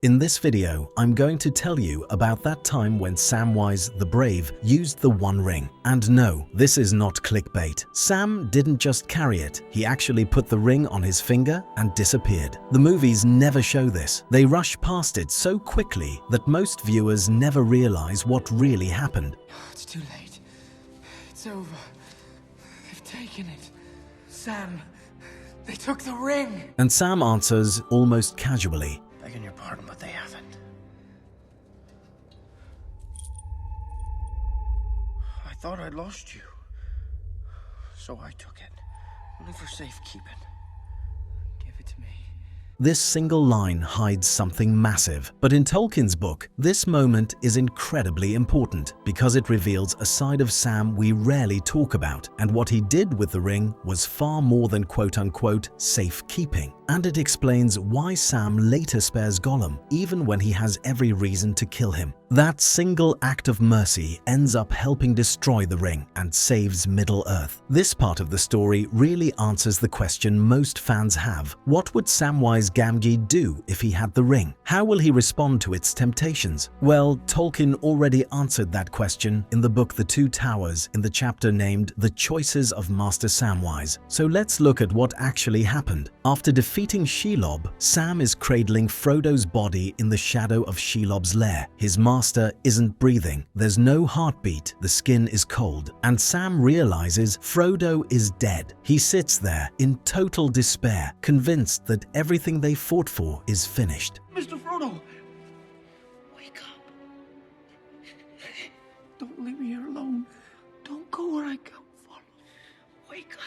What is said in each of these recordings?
In this video, I'm going to tell you about that time when Samwise the Brave used the One Ring. And no, this is not clickbait. Sam didn't just carry it, he actually put the ring on his finger and disappeared. The movies never show this. They rush past it so quickly that most viewers never realize what really happened. It's too late. It's over. They've taken it. Sam, they took the ring. And Sam answers almost casually, Begging your pardon, but they haven't. I thought I'd lost you. So I took it. Only for safekeeping. Give it to me. This single line hides something massive, but in Tolkien's book, this moment is incredibly important because it reveals a side of Sam we rarely talk about, and what he did with the ring was far more than quote-unquote safekeeping. And it explains why Sam later spares Gollum, even when he has every reason to kill him. That single act of mercy ends up helping destroy the ring and saves Middle-earth. This part of the story really answers the question most fans have. What would Samwise Gamgee do if he had the ring? How will he respond to its temptations? Well, Tolkien already answered that question in the book The Two Towers in the chapter named The Choices of Master Samwise. So let's look at what actually happened. After defeating Shelob, Sam is cradling Frodo's body in the shadow of Shelob's lair. His master isn't breathing, there's no heartbeat, the skin is cold, and Sam realizes Frodo is dead. He sits there in total despair, convinced that everything they fought for is finished. Mr. Frodo! Wake up. Don't leave me here alone. Don't go where I can't follow. Wake up.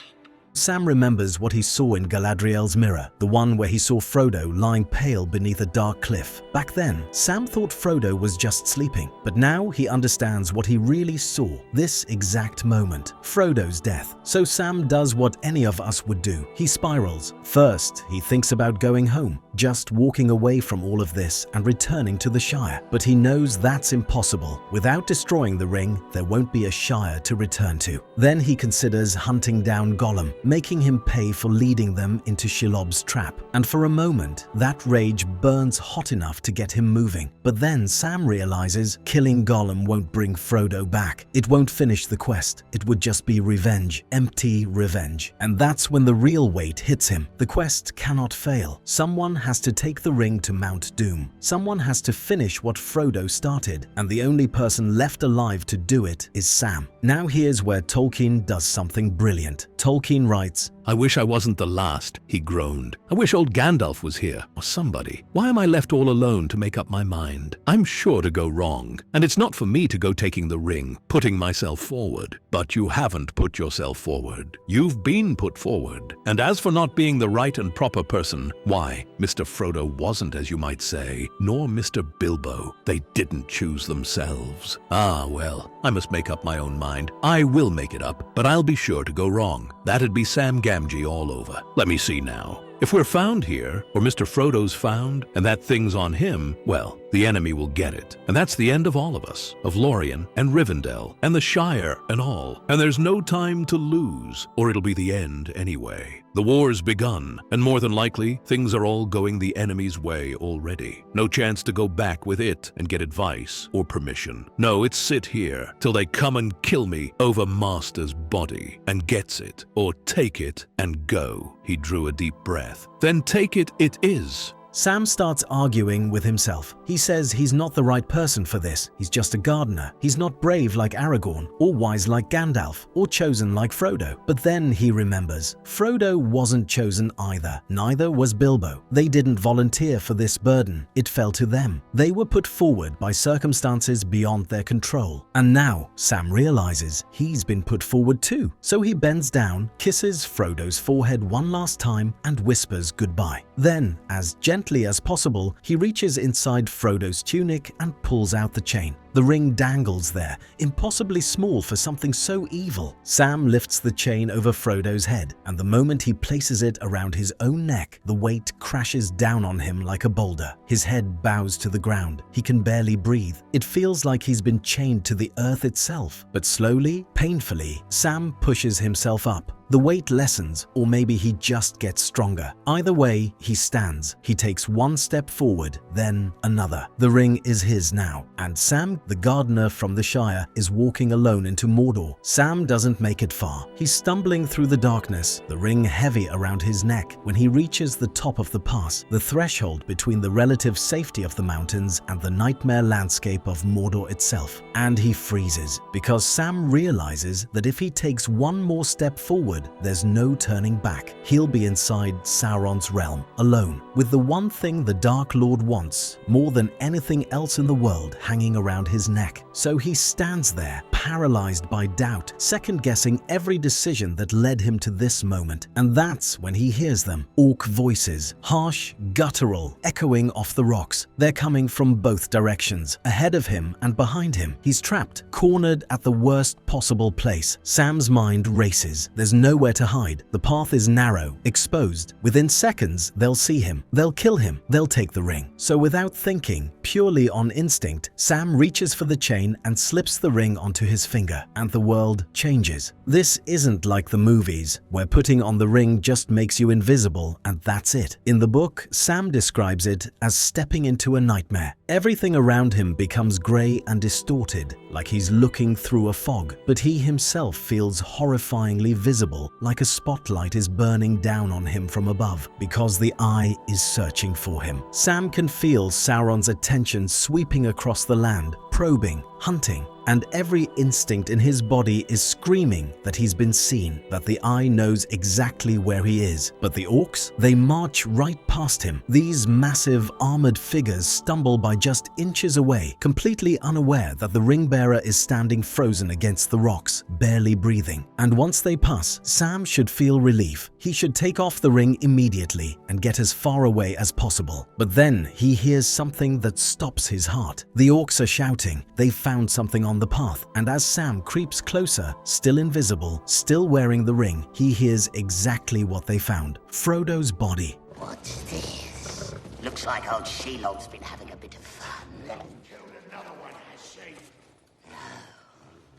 Sam remembers what he saw in Galadriel's mirror, the one where he saw Frodo lying pale beneath a dark cliff. Back then, Sam thought Frodo was just sleeping, but now he understands what he really saw, this exact moment, Frodo's death. So Sam does what any of us would do. He spirals. First, he thinks about going home, just walking away from all of this and returning to the Shire. But he knows that's impossible. Without destroying the ring, there won't be a Shire to return to. Then he considers hunting down Gollum, making him pay for leading them into Shelob's trap. And for a moment, that rage burns hot enough to get him moving. But then Sam realizes killing Gollum won't bring Frodo back. It won't finish the quest. It would just be revenge, empty revenge. And that's when the real weight hits him. The quest cannot fail. Someone has to take the ring to Mount Doom. Someone has to finish what Frodo started. And the only person left alive to do it is Sam. Now here's where Tolkien does something brilliant. Tolkien writes, "I wish I wasn't the last," he groaned. "I wish old Gandalf was here, or somebody. Why am I left all alone to make up my mind? I'm sure to go wrong, and it's not for me to go taking the ring, putting myself forward. But you haven't put yourself forward. You've been put forward. And as for not being the right and proper person, why, Mr. Frodo wasn't, as you might say, nor Mr. Bilbo. They didn't choose themselves. Ah, well, I must make up my own mind. I will make it up, but I'll be sure to go wrong. That'd be Sam Gamgee all over. Let me see now. If we're found here, or Mr. Frodo's found, and that thing's on him, well, the enemy will get it. And that's the end of all of us, of Lorien and Rivendell, and the Shire and all. And there's no time to lose, or it'll be the end anyway. The war's begun, and more than likely, things are all going the enemy's way already. No chance to go back with it and get advice or permission. No, it's sit here till they come and kill me over Master's body, and gets it, or take it and go." He drew a deep breath. "Then take it is." Sam starts arguing with himself. He says he's not the right person for this. He's just a gardener. He's not brave like Aragorn, or wise like Gandalf, or chosen like Frodo. But then he remembers, Frodo wasn't chosen either. Neither was Bilbo. They didn't volunteer for this burden. It fell to them. They were put forward by circumstances beyond their control. And now Sam realizes he's been put forward too. So he bends down, kisses Frodo's forehead one last time, and whispers goodbye. Then, as gently as possible, he reaches inside Frodo's tunic and pulls out the chain. The ring dangles there, impossibly small for something so evil. Sam lifts the chain over Frodo's head, and the moment he places it around his own neck, the weight crashes down on him like a boulder. His head bows to the ground. He can barely breathe. It feels like he's been chained to the earth itself. But slowly, painfully, Sam pushes himself up. The weight lessens, or maybe he just gets stronger. Either way, he stands. He takes one step forward, then another. The ring is his now, and Sam, the gardener from the Shire, is walking alone into Mordor. Sam doesn't make it far. He's stumbling through the darkness, the ring heavy around his neck. When he reaches the top of the pass, the threshold between the relative safety of the mountains and the nightmare landscape of Mordor itself, and he freezes, because Sam realizes that if he takes one more step forward, there's no turning back. He'll be inside Sauron's realm, alone, with the one thing the Dark Lord wants more than anything else in the world hanging around his neck. So he stands there, paralyzed by doubt, second-guessing every decision that led him to this moment. And that's when he hears them. Orc voices, harsh, guttural, echoing off the rocks. They're coming from both directions, ahead of him and behind him. He's trapped, cornered at the worst possible place. Sam's mind races. There's nowhere to hide. The path is narrow, exposed. Within seconds, they'll see him. They'll kill him. They'll take the ring. So without thinking, purely on instinct, Sam reaches for the chain and slips the ring onto his finger, and the world changes. This isn't like the movies, where putting on the ring just makes you invisible and that's it. In the book, Sam describes it as stepping into a nightmare. Everything around him becomes grey and distorted, like he's looking through a fog, but he himself feels horrifyingly visible, like a spotlight is burning down on him from above, because the eye is searching for him. Sam can feel Sauron's attention sweeping across the land, probing, hunting, and every instinct in his body is screaming that he's been seen, that the eye knows exactly where he is. But the orcs, they march right past him. These massive armored figures stumble by just inches away, completely unaware that the ring bearer is standing frozen against the rocks, barely breathing. And once they pass, Sam should feel relief. He should take off the ring immediately and get as far away as possible. But then he hears something that stops his heart. The orcs are shouting. They've found something on the path, and as Sam creeps closer, still invisible, still wearing the ring, he hears exactly what they found. Frodo's body. What's this? Looks like old Shelob's been having a bit of fun. No,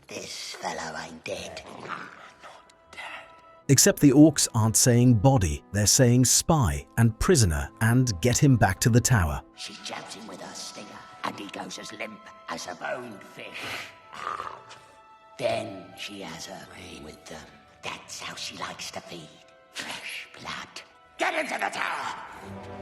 this fellow ain't dead. Except the orcs aren't saying body, they're saying spy and prisoner and get him back to the tower. She jabs him with her stinger, and he goes as limp as a boned fish. Then she has her way with them. That's how she likes to feed. Fresh blood. Get into the tower!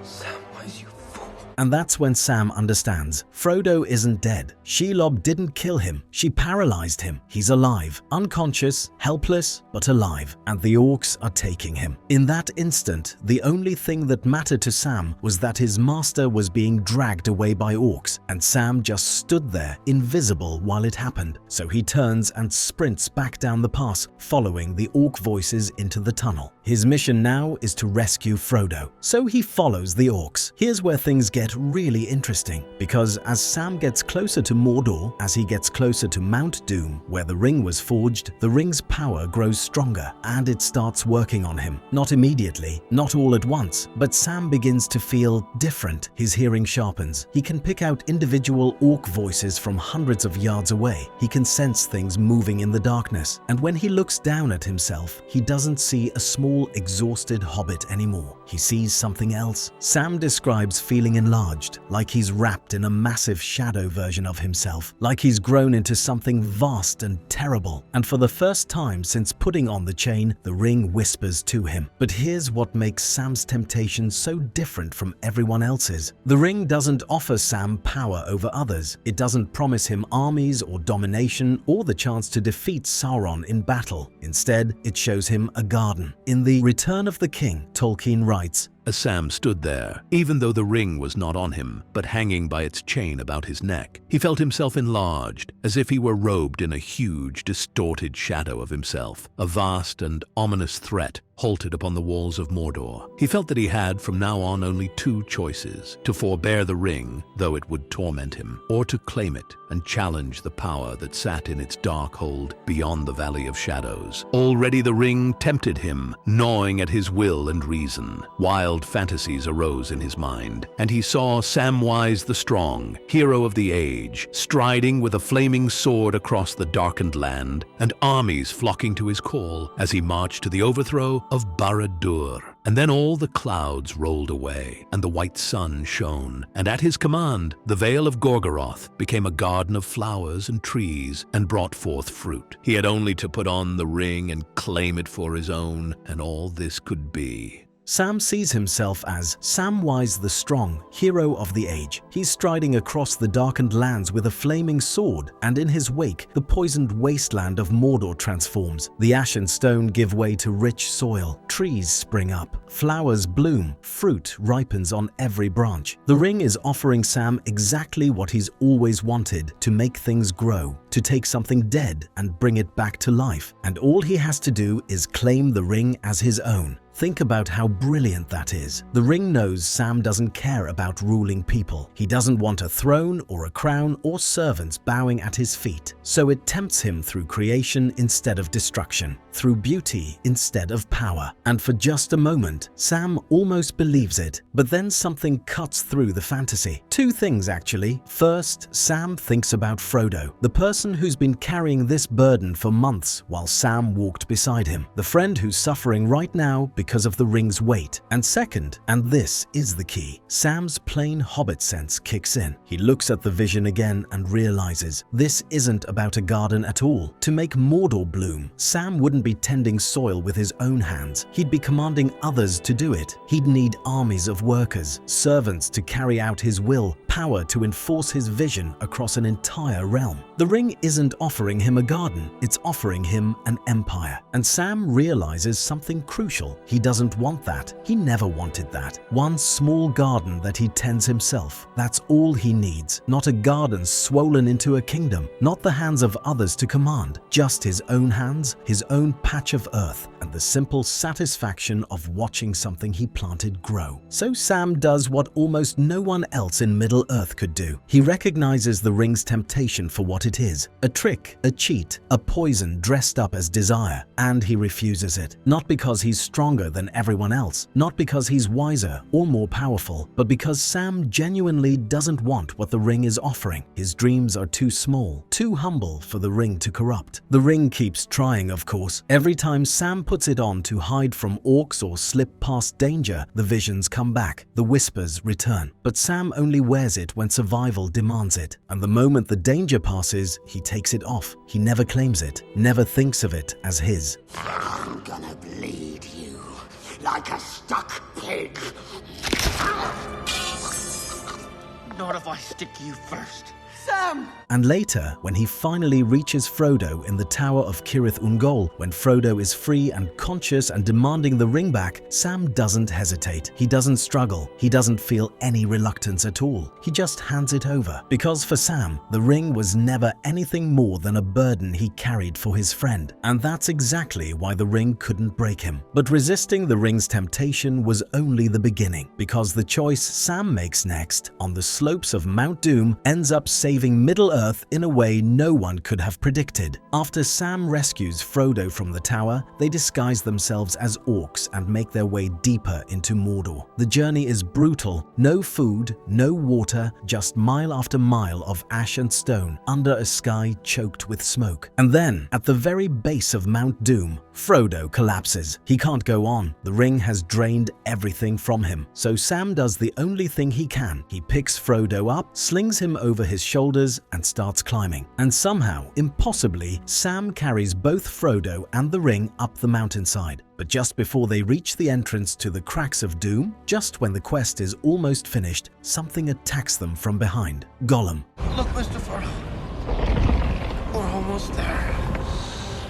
Samwise, you fool. And that's when Sam understands. Frodo isn't dead. Shelob didn't kill him. She paralyzed him. He's alive, unconscious, helpless, but alive. And the orcs are taking him. In that instant, the only thing that mattered to Sam was that his master was being dragged away by orcs, and Sam just stood there, invisible while it happened. So he turns and sprints back down the pass, following the orc voices into the tunnel. His mission now is to rescue Frodo. So he follows the orcs. Here's where things get really interesting, because as Sam gets closer to Mordor, as he gets closer to Mount Doom, where the ring was forged, the ring's power grows stronger, and it starts working on him. Not immediately, not all at once, but Sam begins to feel different. His hearing sharpens. He can pick out individual orc voices from hundreds of yards away. He can sense things moving in the darkness, and when he looks down at himself, he doesn't see a small, exhausted hobbit anymore. He sees something else. Sam describes feeling enlarged, like he's wrapped in a massive shadow version of himself, like he's grown into something vast and terrible. And for the first time since putting on the chain, the ring whispers to him. But here's what makes Sam's temptation so different from everyone else's. The ring doesn't offer Sam power over others. It doesn't promise him armies or domination or the chance to defeat Sauron in battle. Instead, it shows him a garden. In The Return of the King, Tolkien writes, As Sam stood there, even though the ring was not on him, but hanging by its chain about his neck, he felt himself enlarged, as if he were robed in a huge, distorted shadow of himself, a vast and ominous threat halted upon the walls of Mordor. He felt that he had, from now on, only two choices: to forbear the ring, though it would torment him, or to claim it and challenge the power that sat in its dark hold beyond the Valley of Shadows. Already the ring tempted him, gnawing at his will and reason. Wild fantasies arose in his mind, and he saw Samwise the Strong, hero of the age, striding with a flaming sword across the darkened land, and armies flocking to his call as he marched to the overthrow of Barad-dûr. And then all the clouds rolled away, and the white sun shone, and at his command, the Vale of Gorgoroth became a garden of flowers and trees, and brought forth fruit. He had only to put on the ring and claim it for his own, and all this could be. Sam sees himself as Samwise the Strong, hero of the age. He's striding across the darkened lands with a flaming sword, and in his wake, the poisoned wasteland of Mordor transforms. The ash and stone give way to rich soil, trees spring up, flowers bloom, fruit ripens on every branch. The ring is offering Sam exactly what he's always wanted: to make things grow, to take something dead and bring it back to life. And all he has to do is claim the ring as his own. Think about how brilliant that is. The ring knows Sam doesn't care about ruling people. He doesn't want a throne or a crown or servants bowing at his feet. So it tempts him through creation instead of destruction, through beauty instead of power. And for just a moment, Sam almost believes it, but then something cuts through the fantasy. Two things actually. First, Sam thinks about Frodo, the person who's been carrying this burden for months while Sam walked beside him, the friend who's suffering right now because of the ring's weight. And second, and this is the key, Sam's plain hobbit sense kicks in. He looks at the vision again and realizes this isn't about a garden at all. To make Mordor bloom, Sam wouldn't be tending soil with his own hands. He'd be commanding others to do it. He'd need armies of workers, servants to carry out his will, power to enforce his vision across an entire realm. The ring isn't offering him a garden, it's offering him an empire. And Sam realizes something crucial. He doesn't want that. He never wanted that. One small garden that he tends himself. That's all he needs. Not a garden swollen into a kingdom. Not the hands of others to command. Just his own hands, his own patch of earth, and the simple satisfaction of watching something he planted grow. So Sam does what almost no one else in Middle-earth could do. He recognizes the ring's temptation for what it is. A trick, a cheat, a poison dressed up as desire. And he refuses it. Not because he's stronger than everyone else, not because he's wiser or more powerful, but because Sam genuinely doesn't want what the ring is offering. His dreams are too small, too humble for the ring to corrupt. The ring keeps trying, of course. Every time Sam puts it on to hide from orcs or slip past danger, the visions come back, the whispers return. But Sam only wears it when survival demands it. And the moment the danger passes, he takes it off. He never claims it, never thinks of it as his. I'm gonna bleed you like a stuck pig. Not if I stick you first. Sam! And later, when he finally reaches Frodo in the Tower of Cirith Ungol, when Frodo is free and conscious and demanding the ring back, Sam doesn't hesitate. He doesn't struggle. He doesn't feel any reluctance at all. He just hands it over. Because for Sam, the ring was never anything more than a burden he carried for his friend. And that's exactly why the ring couldn't break him. But resisting the ring's temptation was only the beginning, because the choice Sam makes next, on the slopes of Mount Doom, ends up saving Middle-earth in a way no one could have predicted. After Sam rescues Frodo from the tower, they disguise themselves as orcs and make their way deeper into Mordor. The journey is brutal. No food, no water, just mile after mile of ash and stone under a sky choked with smoke. And then, at the very base of Mount Doom, Frodo collapses. He can't go on. The ring has drained everything from him. So Sam does the only thing he can. He picks Frodo up, slings him over his shoulders, and starts climbing. And somehow, impossibly, Sam carries both Frodo and the ring up the mountainside. But just before they reach the entrance to the Cracks of Doom, just when the quest is almost finished, something attacks them from behind. Gollum. Look, Mr. Frodo. We're almost there.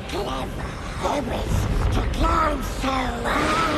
Clever hobbits to climb so high.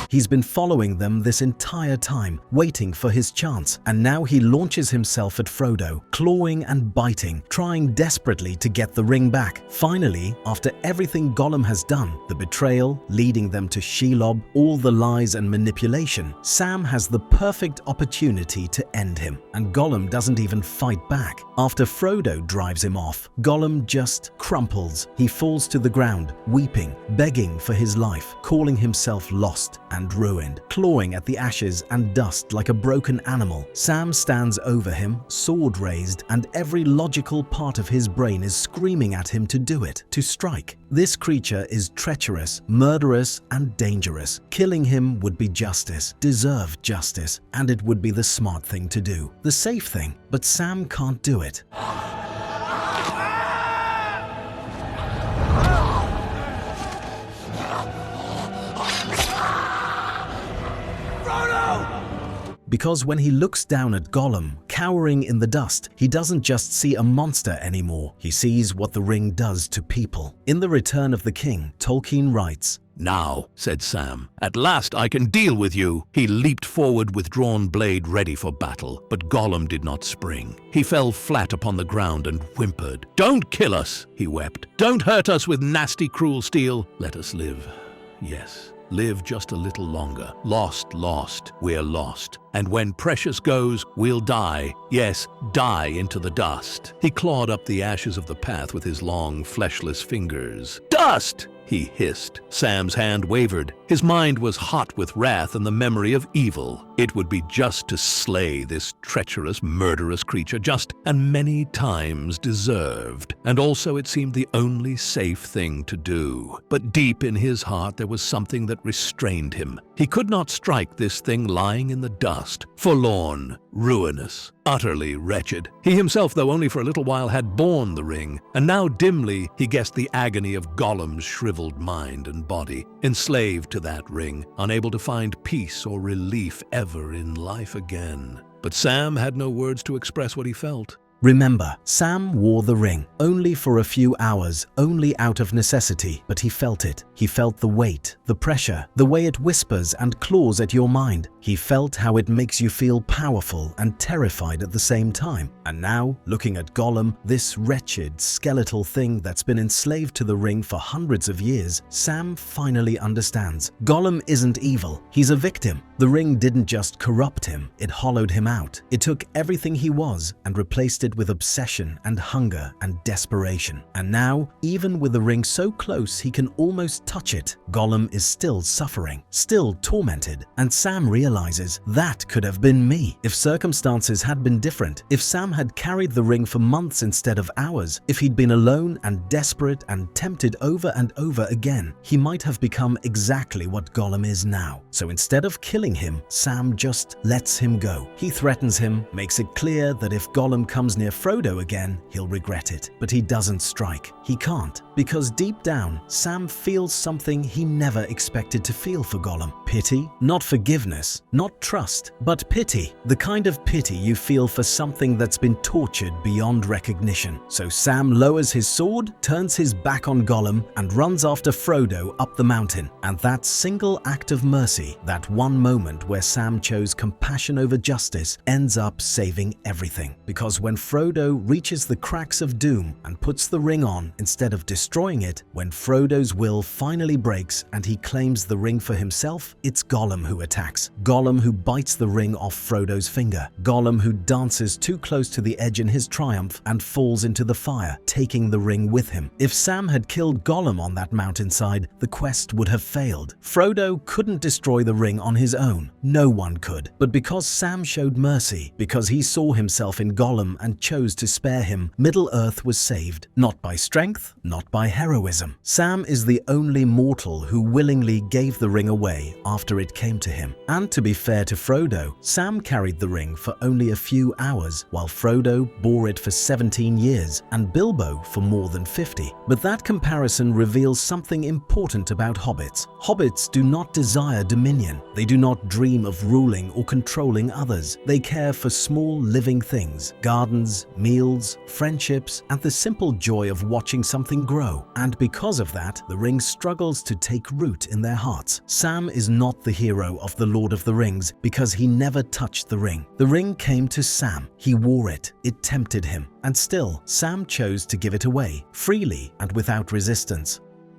He's been following them this entire time, waiting for his chance, and now he launches himself at Frodo, clawing and biting, trying desperately to get the ring back. Finally, after everything Gollum has done, the betrayal, leading them to Shelob, all the lies and manipulation, Sam has the perfect opportunity to end him, and Gollum doesn't even fight back. After Frodo drives him off, Gollum just crumples. He falls to the ground, weeping, begging for his life, calling himself lost and ruined, clawing at the ashes and dust like a broken animal. Sam stands over him, sword raised, and every logical part of his brain is screaming at him to do it, to strike. This creature is treacherous, murderous, and dangerous. Killing him would be justice, deserve justice, and it would be the smart thing to do, the safe thing, but Sam can't do it. Because when he looks down at Gollum, cowering in the dust, he doesn't just see a monster anymore. He sees what the ring does to people. In The Return of the King, Tolkien writes, "Now," said Sam, "at last I can deal with you." He leaped forward with drawn blade ready for battle, but Gollum did not spring. He fell flat upon the ground and whimpered. "Don't kill us," he wept. "Don't hurt us with nasty, cruel steel. Let us live. Yes, live just a little longer. Lost, lost, we're lost. And when Precious goes, we'll die. Yes, die into the dust." He clawed up the ashes of the path with his long, fleshless fingers. "Dust!" he hissed. Sam's hand wavered. His mind was hot with wrath and the memory of evil. It would be just to slay this treacherous, murderous creature, just and many times deserved. And also it seemed the only safe thing to do. But deep in his heart there was something that restrained him. He could not strike this thing lying in the dust, forlorn, ruinous, utterly wretched. He himself, though only for a little while, had borne the ring, and now dimly he guessed the agony of Gollum's shriveled mind and body, enslaved to that ring, unable to find peace or relief ever in life again. But Sam had no words to express what he felt. Remember, Sam wore the ring, only for a few hours, only out of necessity, but he felt it. He felt the weight, the pressure, the way it whispers and claws at your mind. He felt how it makes you feel powerful and terrified at the same time. And now, looking at Gollum, this wretched, skeletal thing that's been enslaved to the ring for hundreds of years, Sam finally understands. Gollum isn't evil, he's a victim. The ring didn't just corrupt him, it hollowed him out. It took everything he was and replaced it with obsession and hunger and desperation. And now, even with the ring so close he can almost touch it, Gollum is still suffering, still tormented. And Sam realizes that could have been me. If circumstances had been different, if Sam had carried the ring for months instead of hours, if he'd been alone and desperate and tempted over and over again, he might have become exactly what Gollum is now. So instead of killing him, Sam just lets him go. He threatens him, makes it clear that if Gollum comes near Frodo again, he'll regret it. But he doesn't strike. He can't, because deep down, Sam feels something he never expected to feel for Gollum. Pity, not forgiveness, not trust, but pity. The kind of pity you feel for something that's been tortured beyond recognition. So Sam lowers his sword, turns his back on Gollum, and runs after Frodo up the mountain. And that single act of mercy, that one moment where Sam chose compassion over justice, ends up saving everything. Because when Frodo reaches the cracks of doom and puts the ring on instead of destroying it, when Frodo's will finally breaks and he claims the ring for himself, it's Gollum who attacks. Gollum who bites the ring off Frodo's finger. Gollum who dances too close to the edge in his triumph and falls into the fire, taking the ring with him. If Sam had killed Gollum on that mountainside, the quest would have failed. Frodo couldn't destroy the ring on his own. No one could. But because Sam showed mercy, because he saw himself in Gollum and chose to spare him, Middle-earth was saved. Not by strength, not by heroism. Sam is the only mortal who willingly gave the ring away after it came to him. And to be fair to Frodo, Sam carried the ring for only a few hours, while Frodo bore it for 17 years and Bilbo for more than 50. But that comparison reveals something important about hobbits. Hobbits do not desire dominion. They do not dream of ruling or controlling others. They care for small living things, gardens, friends, meals, friendships, and the simple joy of watching something grow. And because of that, the ring struggles to take root in their hearts. Sam is not the hero of The Lord of the Rings because he never touched the ring. The ring came to Sam. He wore it. It tempted him. And still, Sam chose to give it away, freely and without resistance.